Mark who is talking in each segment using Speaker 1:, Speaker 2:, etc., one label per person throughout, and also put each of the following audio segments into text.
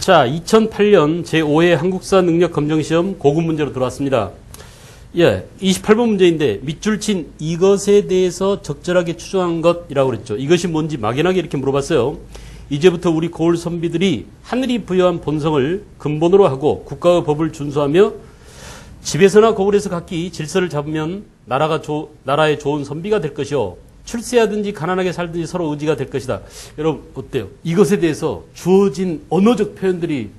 Speaker 1: 자, 2008년 제5회 한국사 능력 검정시험 고급 문제로 들어왔습니다. 예, 28번 문제인데 밑줄 친 이것에 대해서 적절하게 추정한 것이라고 그랬죠. 이것이 뭔지 막연하게 이렇게 물어봤어요. 이제부터 우리 고을 선비들이 하늘이 부여한 본성을 근본으로 하고 국가의 법을 준수하며 집에서나 고을에서 각기 질서를 잡으면 나라의 좋은 선비가 될 것이요. 출세하든지 가난하게 살든지 서로 의지가 될 것이다. 여러분 어때요? 이것에 대해서 주어진 언어적 표현들이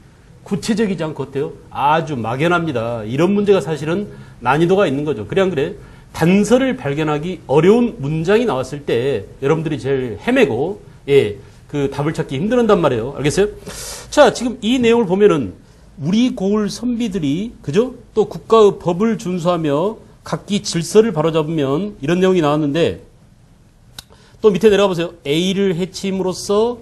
Speaker 1: 구체적이지 않고 어때요? 아주 막연합니다. 이런 문제가 사실은 난이도가 있는 거죠. 그래 안 그래? 단서를 발견하기 어려운 문장이 나왔을 때 여러분들이 제일 헤매고 그 답을 찾기 힘들었단 말이에요. 알겠어요? 자, 지금 이 내용을 보면은 우리 고을 선비들이 그죠? 또 국가의 법을 준수하며 각기 질서를 바로잡으면 이런 내용이 나왔는데 또 밑에 내려가 보세요. A를 해침으로써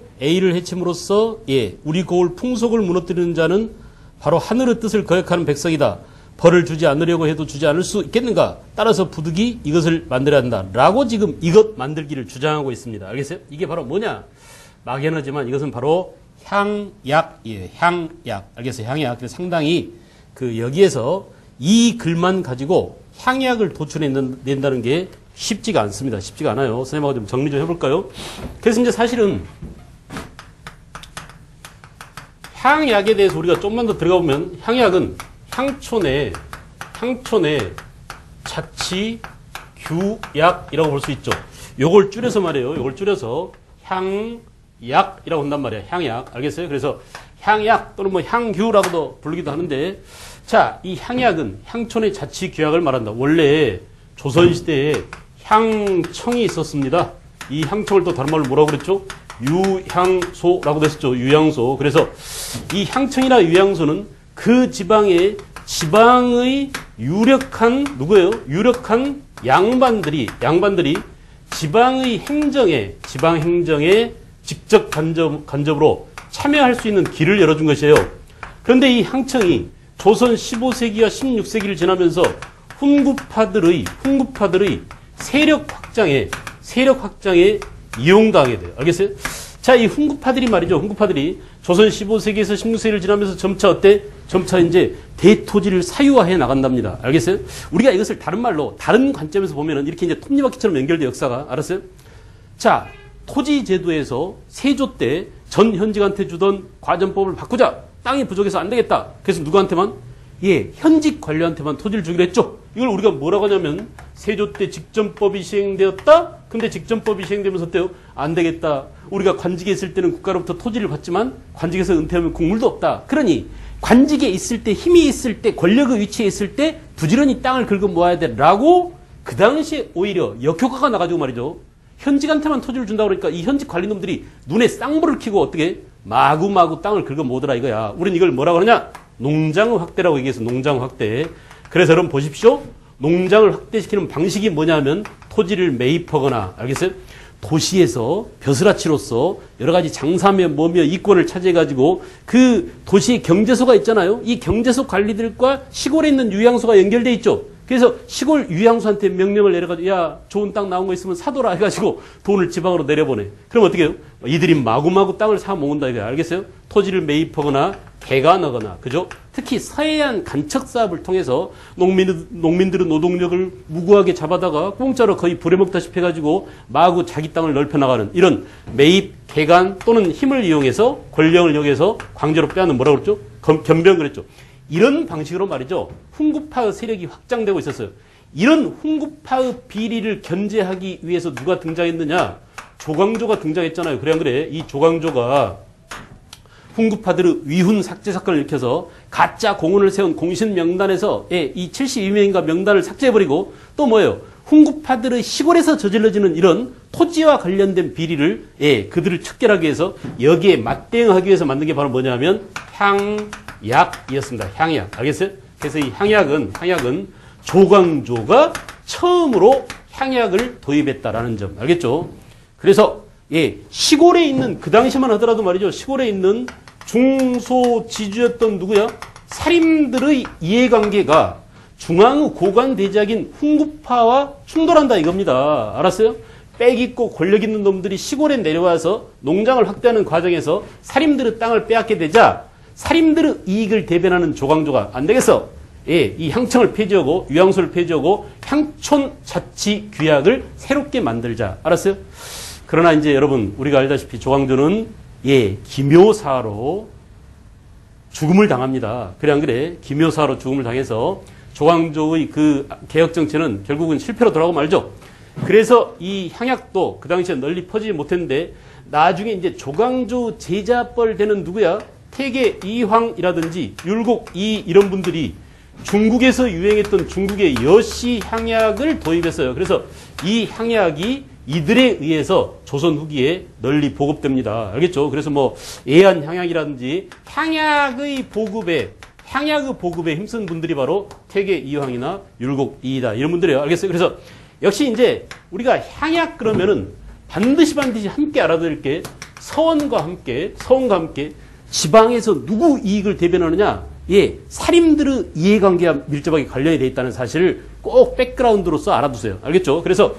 Speaker 1: 우리 고을 풍속을 무너뜨리는 자는 바로 하늘의 뜻을 거역하는 백성이다. 벌을 주지 않으려고 해도 주지 않을 수 있겠는가? 따라서 부득이 이것을 만들어야 한다. 라고 지금 이것 만들기를 주장하고 있습니다. 알겠어요? 이게 바로 뭐냐? 막연하지만 이것은 바로 향약이에요. 향약. 알겠어요? 향약. 그래서 상당히 여기에서 이 글만 가지고 향약을 도출해낸다는 게 쉽지가 않습니다. 쉽지가 않아요. 선생님하고 좀 정리 좀 해볼까요? 그래서 이제 사실은 향약에 대해서 우리가 좀만 더 들어가 보면 향약은 향촌의 자치 규약이라고 볼 수 있죠. 요걸 줄여서 말이에요. 요걸 줄여서 향약이라고 한단 말이에요. 향약. 알겠어요? 그래서 향약 또는 뭐 향규라고도 부르기도 하는데 자, 이 향약은 향촌의 자치 규약을 말한다. 원래 조선시대에 향청이 있었습니다. 이 향청을 또 다른 말로 뭐라고 그랬죠? 유향소라고도 했었죠. 유향소. 그래서 이 향청이나 유향소는 그 지방의 유력한 누구예요? 유력한 양반들이 지방 행정에 직접 간접으로 참여할 수 있는 길을 열어준 것이에요. 그런데 이 향청이 조선 15세기와 16세기를 지나면서 훈구파들의 세력 확장에 이용당하게 돼요. 알겠어요? 자, 이 훈구파들이 말이죠. 훈구파들이 조선 15세기에서 16세기를 지나면서 점차 이제 대토지를 사유화해 나간답니다. 알겠어요? 우리가 이것을 다른 말로, 다른 관점에서 보면은 이렇게 이제 톱니바퀴처럼 연결돼 역사가. 알았어요? 자, 토지 제도에서 세조 때 전 현직한테 주던 과전법을 바꾸자. 땅이 부족해서 안 되겠다. 그래서 누구한테만? 현직 관료한테만 토지를 주기로 했죠. 이걸 우리가 뭐라고 하냐면 세조 때 직전법이 시행되었다. 근데 직전법이 시행되면서 어때요? 안 되겠다. 우리가 관직에 있을 때는 국가로부터 토지를 받지만 관직에서 은퇴하면 국물도 없다. 그러니 관직에 있을 때, 힘이 있을 때, 권력의 위치에 있을 때 부지런히 땅을 긁어 모아야 되라고 그 당시에 오히려 역효과가 나가지고 말이죠. 현직한테만 토지를 준다고 그러니까 이 현직 관리놈들이 눈에 쌍불을 켜고 어떻게 마구마구 땅을 긁어 모으더라 이거야. 우린 이걸 뭐라고 하느냐? 농장 확대라고 얘기해서 농장 확대. 그래서 여러분 보십시오. 농장을 확대시키는 방식이 뭐냐면 토지를 매입하거나, 알겠어요? 도시에서 벼슬아치로서 여러 가지 장사며 뭐며 이권을 차지해가지고 그 도시의 경제소가 있잖아요. 이 경제소 관리들과 시골에 있는 유양소가 연결돼 있죠. 그래서 시골 유양소한테 명령을 내려가지고 야, 좋은 땅 나온 거 있으면 사둬라 해가지고 돈을 지방으로 내려보내. 그럼 어떻게 해요? 이들이 마구마구 땅을 사 모은다 이거야. 알겠어요? 토지를 매입하거나 개간하거나, 그죠? 특히 서해안 간척 사업을 통해서 농민들은 노동력을 무고하게 잡아다가 공짜로 거의 부려먹다시피 해가지고 마구 자기 땅을 넓혀나가는 이런 매입, 개간 또는 힘을 이용해서 권력을 이용해서 광저로 빼앗는 뭐라고 그랬죠? 겸병 그랬죠. 이런 방식으로 말이죠. 훈구파의 세력이 확장되고 있었어요. 이런 훈구파의 비리를 견제하기 위해서 누가 등장했느냐? 조광조가 등장했잖아요. 그래 안 그래? 이 조광조가 훈구파들의 위훈 삭제 사건을 일으켜서 가짜 공원을 세운 공신 명단에서 이 72명인가 명단을 삭제해버리고 또 뭐예요? 훈구파들의 시골에서 저질러지는 이런 토지와 관련된 비리를 그들을 척결하기 위해서 여기에 맞대응하기 위해서 만든 게 바로 뭐냐면 향약이었습니다. 향약. 알겠어요? 그래서 이 향약은 조광조가 처음으로 향약을 도입했다라는 점. 알겠죠? 그래서 시골에 있는 그 당시만 하더라도 말이죠. 시골에 있는 중소지주였던 누구야? 사림들의 이해관계가 중앙의 고관 대작인 훈구파와 충돌한다 이겁니다. 알았어요? 빽 있고 권력 있는 놈들이 시골에 내려와서 농장을 확대하는 과정에서 사림들의 땅을 빼앗게 되자 살인들의 이익을 대변하는 조광조가 안 되겠어. 예, 이 향청을 폐지하고 유양소를 폐지하고 향촌 자치 규약을 새롭게 만들자. 알았어요? 그러나 이제 여러분 우리가 알다시피 조광조는 예, 기묘사로 죽음을 당합니다. 그래 안 그래? 기묘사로 죽음을 당해서 조광조의 그 개혁 정체는 결국은 실패로 돌아가고 말죠. 그래서 이 향약도 그 당시에 널리 퍼지지 못했는데 나중에 이제 조광조 제자뻘 되는 누구야? 태계 이황이라든지 율곡 이 이런 분들이 중국에서 유행했던 중국의 여시 향약을 도입했어요. 그래서 이 향약이 이들에 의해서 조선 후기에 널리 보급됩니다. 알겠죠? 그래서 뭐 애안 향약이라든지 향약의 보급에 힘쓴 분들이 바로 태계 이황이나 율곡 이이다. 이런 분들이에요. 알겠어요? 그래서 역시 이제 우리가 향약 그러면은 반드시 함께 알아둘 게 서원과 함께 지방에서 누구 이익을 대변하느냐? 예, 살인들의 이해관계와 밀접하게 관련이 되어 있다는 사실을 꼭 백그라운드로서 알아두세요. 알겠죠? 그래서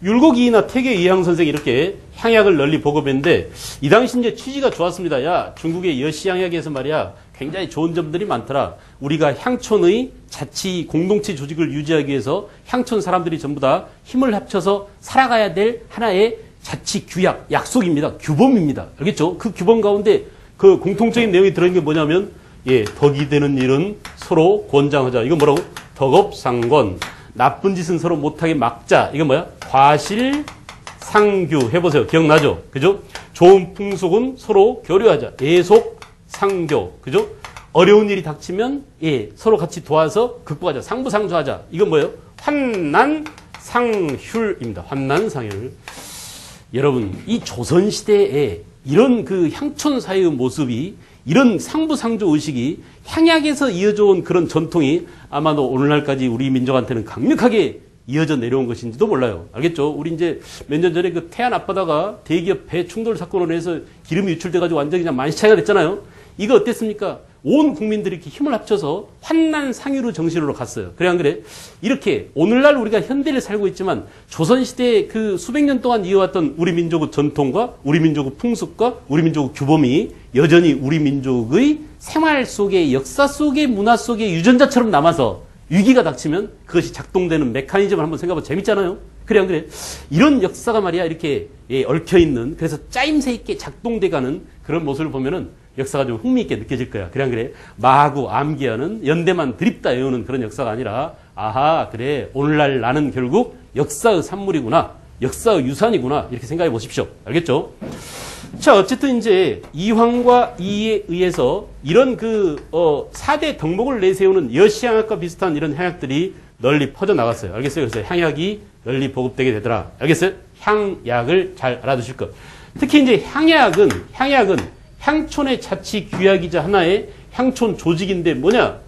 Speaker 1: 율곡이나 태계 이황 선생이 이렇게 향약을 널리 보급했는데 이 당시 이제 취지가 좋았습니다. 야, 중국의 여시 향약에서 말이야 굉장히 좋은 점들이 많더라. 우리가 향촌의 자치 공동체 조직을 유지하기 위해서 향촌 사람들이 전부 다 힘을 합쳐서 살아가야 될 하나의 자치 규약, 약속입니다. 규범입니다. 알겠죠? 그 규범 가운데 그 공통적인 내용이 들어있는 게 뭐냐면 예, 덕이 되는 일은 서로 권장하자. 이건 뭐라고? 덕업상권. 나쁜 짓은 서로 못하게 막자. 이건 뭐야? 과실상규. 해보세요. 기억나죠? 그죠? 좋은 풍속은 서로 교류하자. 예속상교. 그죠? 어려운 일이 닥치면 예, 서로 같이 도와서 극복하자. 상부상조하자. 이건 뭐예요? 환난상휴입니다. 환난상휴. 여러분, 이 조선시대에 이런 그 향촌 사회의 모습이 이런 상부상조 의식이 향약에서 이어져 온 그런 전통이 아마도 오늘날까지 우리 민족한테는 강력하게 이어져 내려온 것인지도 몰라요. 알겠죠? 우리 이제 몇 년 전에 그 태안 앞바다가 대기업 배 충돌 사건으로 해서 기름이 유출돼가지고 완전히 그냥 만시차이가 됐잖아요. 이거 어땠습니까? 온 국민들이 이렇게 힘을 합쳐서 환난상유로 정신으로 갔어요. 그래 안 그래? 이렇게 오늘날 우리가 현대를 살고 있지만 조선시대에 그 수백 년 동안 이어왔던 우리 민족의 전통과 우리 민족의 풍습과 우리 민족의 규범이 여전히 우리 민족의 생활 속에 역사 속에 문화 속에 유전자처럼 남아서 위기가 닥치면 그것이 작동되는 메커니즘을 한번 생각해보면 재밌잖아요. 그래 안 그래? 이런 역사가 말이야 이렇게 예, 얽혀있는 그래서 짜임새 있게 작동돼가는 그런 모습을 보면은 역사가 좀 흥미있게 느껴질 거야. 그래 안 그래? 마구 암기하는 연대만 드립다 외우는 그런 역사가 아니라 아하 그래 오늘날 나는 결국 역사의 산물이구나. 역사의 유산이구나. 이렇게 생각해 보십시오. 알겠죠? 자 어쨌든 이제 이황과 이에 의해서 이런 그 4대 덕목을 내세우는 여시향약과 비슷한 이런 향약들이 널리 퍼져나갔어요. 알겠어요? 그래서 향약이 널리 보급되게 되더라. 알겠어요? 향약을 잘 알아두실 것. 특히 이제 향약은 향촌의 자치 규약이자 하나의 향촌 조직인데 뭐냐?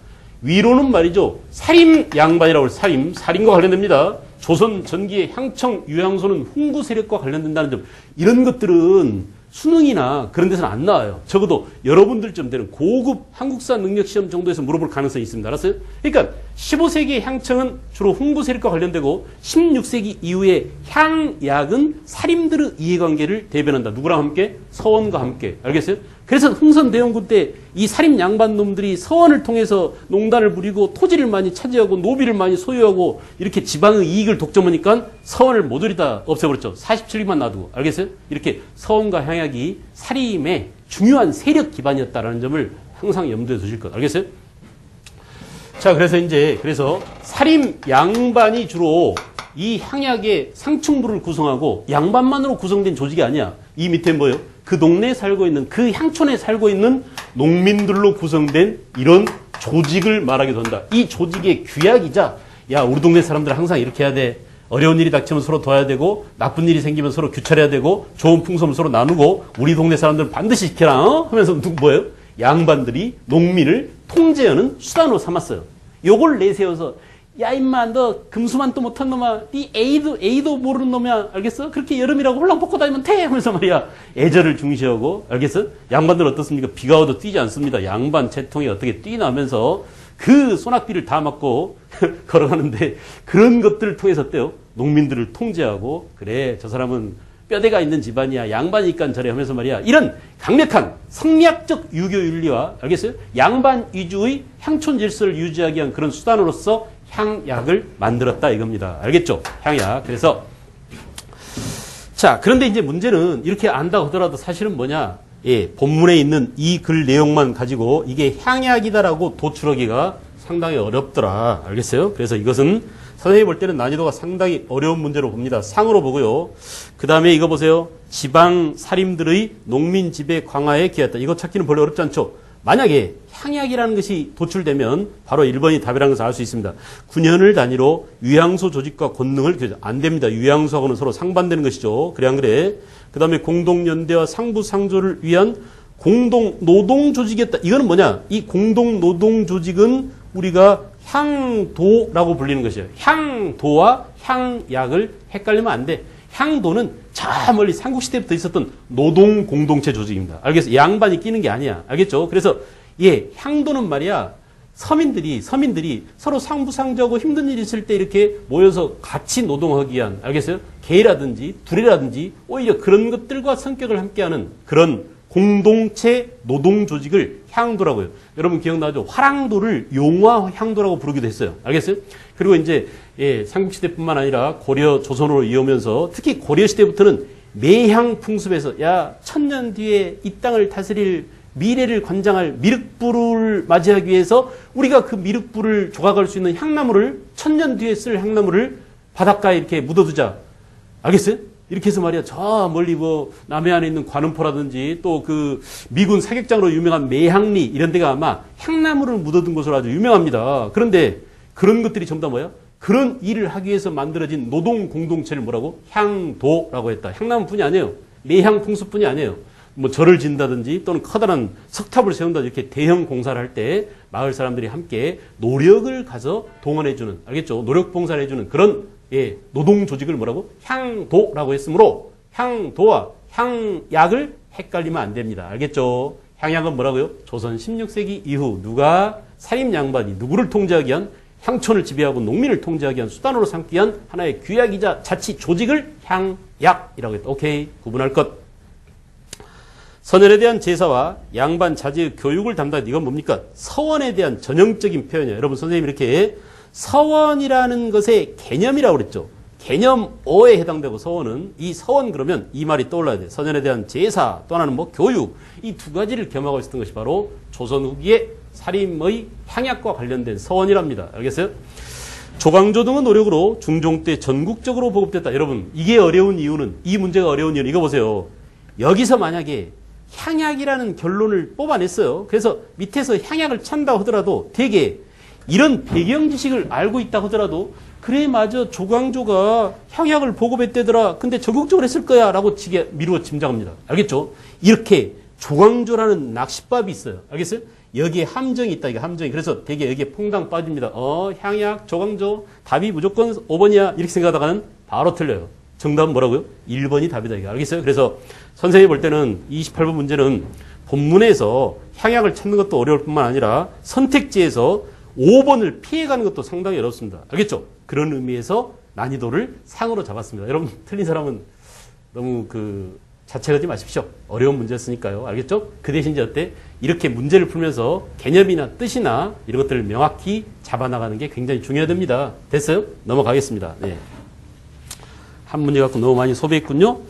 Speaker 1: 위로는 말이죠. 사림양반이라고 해서 살인과 관련됩니다. 조선 전기의 향청 유향소는 훈구 세력과 관련된다는 점. 이런 것들은 수능이나 그런 데서는 안 나와요. 적어도 여러분들쯤 되는 고급 한국사 능력 시험 정도에서 물어볼 가능성이 있습니다. 알았어요? 그러니까 15세기의 향청은 주로 훈구 세력과 관련되고 16세기 이후의 향약은 살인들의 이해관계를 대변한다. 누구랑 함께? 서원과 함께. 알겠어요? 그래서 흥선대원군 때 이 살인 양반 놈들이 서원을 통해서 농단을 부리고 토지를 많이 차지하고 노비를 많이 소유하고 이렇게 지방의 이익을 독점하니까 서원을 모조리 다 없애버렸죠. 47기만 놔두고. 알겠어요? 이렇게 서원과 향약이 살인의 중요한 세력 기반이었다는 점을 항상 염두에 두실 것. 알겠어요? 자, 그래서 살인 양반이 주로 이 향약의 상층부를 구성하고 양반만으로 구성된 조직이 아니야. 이 밑에 뭐예요? 그 동네에 살고 있는 그 향촌에 살고 있는 농민들로 구성된 이런 조직을 말하기도 한다. 이 조직의 규약이자 야 우리 동네 사람들 항상 이렇게 해야 돼. 어려운 일이 닥치면 서로 도와야 되고 나쁜 일이 생기면 서로 규찰해야 되고 좋은 풍습을 서로 나누고 우리 동네 사람들은 반드시 지켜라 하면서 뭐예요? 양반들이 농민을 통제하는 수단으로 삼았어요. 요걸 내세워서 야 임마 너 금수만 또 못한 놈아 네 A도 모르는 놈이야 알겠어? 그렇게 여름이라고 홀랑 벗고 다니면 돼 하면서 말이야 애절을 중시하고 알겠어? 양반들은 어떻습니까? 비가 와도 뛰지 않습니다. 양반 채통이 어떻게 뛰나면서 그 소낙비를 다 맞고 걸어가는데 그런 것들을 통해서 어때요? 농민들을 통제하고 그래 저 사람은 뼈대가 있는 집안이야. 양반이니까 저래 하면서 말이야. 이런 강력한 성리학적 유교 윤리와 알겠어요? 양반 위주의 향촌 질서를 유지하기 위한 그런 수단으로서 향약을 만들었다 이겁니다. 알겠죠? 향약. 그래서 자, 그런데 이제 문제는 이렇게 안다 하더라도 사실은 뭐냐? 예, 본문에 있는 이 글 내용만 가지고 이게 향약이다라고 도출하기가 상당히 어렵더라. 알겠어요? 그래서 이것은 선생님이 볼 때는 난이도가 상당히 어려운 문제로 봅니다. 상으로 보고요. 그 다음에 이거 보세요. 지방 살림들의 농민 지배 강화에 기여했다. 이거 찾기는 별로 어렵지 않죠? 만약에 향약이라는 것이 도출되면 바로 1번이 답이라는 것을 알 수 있습니다. 9년을 단위로 유양소 조직과 권능을 교정. 안 됩니다. 유양소하고는 서로 상반되는 것이죠. 그래 안 그래? 그 다음에 공동연대와 상부상조를 위한 공동노동조직이었다. 이거는 뭐냐? 이 공동노동조직은 우리가 향도라고 불리는 것이에요. 향도와 향약을 헷갈리면 안 돼. 향도는 저 멀리 삼국시대부터 있었던 노동공동체 조직입니다. 알겠어? 양반이 끼는 게 아니야. 알겠죠? 그래서 예, 향도는 말이야. 서민들이 서로 상부상조하고 힘든 일이 있을 때 이렇게 모여서 같이 노동하기 위한, 알겠어요? 개라든지 둘이라든지 오히려 그런 것들과 성격을 함께하는 그런 공동체 노동 조직을 향도라고요. 여러분 기억나죠? 화랑도를 용화 향도라고 부르기도 했어요. 알겠어요? 그리고 이제 예, 삼국시대뿐만 아니라 고려 조선으로 이어오면서 특히 고려시대부터는 매향 풍습에서 야, 1000년 뒤에 이 땅을 다스릴 미래를 관장할 미륵불을 맞이하기 위해서 우리가 그 미륵불을 조각할 수 있는 향나무를 1000년 뒤에 쓸 향나무를 바닷가에 이렇게 묻어두자. 알겠어요? 이렇게 해서 말이야, 저 멀리 뭐 남해안에 있는 관음포라든지 또 그 미군 사격장으로 유명한 매향리 이런 데가 아마 향나무를 묻어둔 곳으로 아주 유명합니다. 그런데 그런 것들이 전부 다 뭐야? 그런 일을 하기 위해서 만들어진 노동 공동체를 뭐라고? 향도라고 했다. 향나무뿐이 아니에요. 매향 풍습뿐이 아니에요. 뭐 절을 짓는다든지 또는 커다란 석탑을 세운다 이렇게 대형 공사를 할 때 마을 사람들이 함께 노력을 가서 동원해주는, 알겠죠? 노력 봉사를 해주는 그런 예, 노동 조직을 뭐라고? 향도라고 했으므로 향도와 향약을 헷갈리면 안 됩니다. 알겠죠? 향약은 뭐라고요? 조선 16세기 이후 누가 살림 양반이 누구를 통제하기 위한 향촌을 지배하고 농민을 통제하기 위한 수단으로 삼기 위한 하나의 규약이자 자치 조직을 향약이라고 했다. 오케이. 구분할 것. 선열에 대한 제사와 양반 자제의 교육을 담당한 이건 뭡니까? 서원에 대한 전형적인 표현이에요. 여러분 선생님이 이렇게 서원이라는 것의 개념이라고 그랬죠. 개념어에 해당되고 서원은 이 서원 그러면 이 말이 떠올라야 돼. 선열에 대한 제사 또 하나는 뭐 교육 이 두 가지를 겸하고 있었던 것이 바로 조선 후기의 살림의 향약과 관련된 서원이랍니다. 알겠어요? 조광조 등의 노력으로 중종 때 전국적으로 보급됐다. 여러분 이게 어려운 이유는 이 문제가 어려운 이유는 이거 보세요. 여기서 만약에 향약이라는 결론을 뽑아냈어요. 그래서 밑에서 향약을 찬다 하더라도 되게 이런 배경 지식을 알고 있다 하더라도 그래 맞아 조광조가 향약을 보급했대더라. 근데 적극적으로 했을 거야 라고 미루어 짐작합니다. 알겠죠? 이렇게 조광조라는 낚싯밥이 있어요. 알겠어요? 여기에 함정이 있다. 이게 함정이. 그래서 되게 여기에 퐁당 빠집니다. 향약 조광조 답이 무조건 5번이야 이렇게 생각하다가는 바로 틀려요. 정답은 뭐라고요? 1번이 답이다. 이게 알겠어요? 그래서 선생님이 볼 때는 28번 문제는 본문에서 향약을 찾는 것도 어려울 뿐만 아니라 선택지에서 5번을 피해가는 것도 상당히 어렵습니다. 알겠죠? 그런 의미에서 난이도를 상으로 잡았습니다. 여러분 틀린 사람은 너무 자책하지 마십시오. 어려운 문제였으니까요. 알겠죠? 그 대신 이제 어때? 이렇게 문제를 풀면서 개념이나 뜻이나 이런 것들을 명확히 잡아나가는 게 굉장히 중요합니다. 됐어요? 넘어가겠습니다. 네. 한 문제 갖고 너무 많이 소비했군요.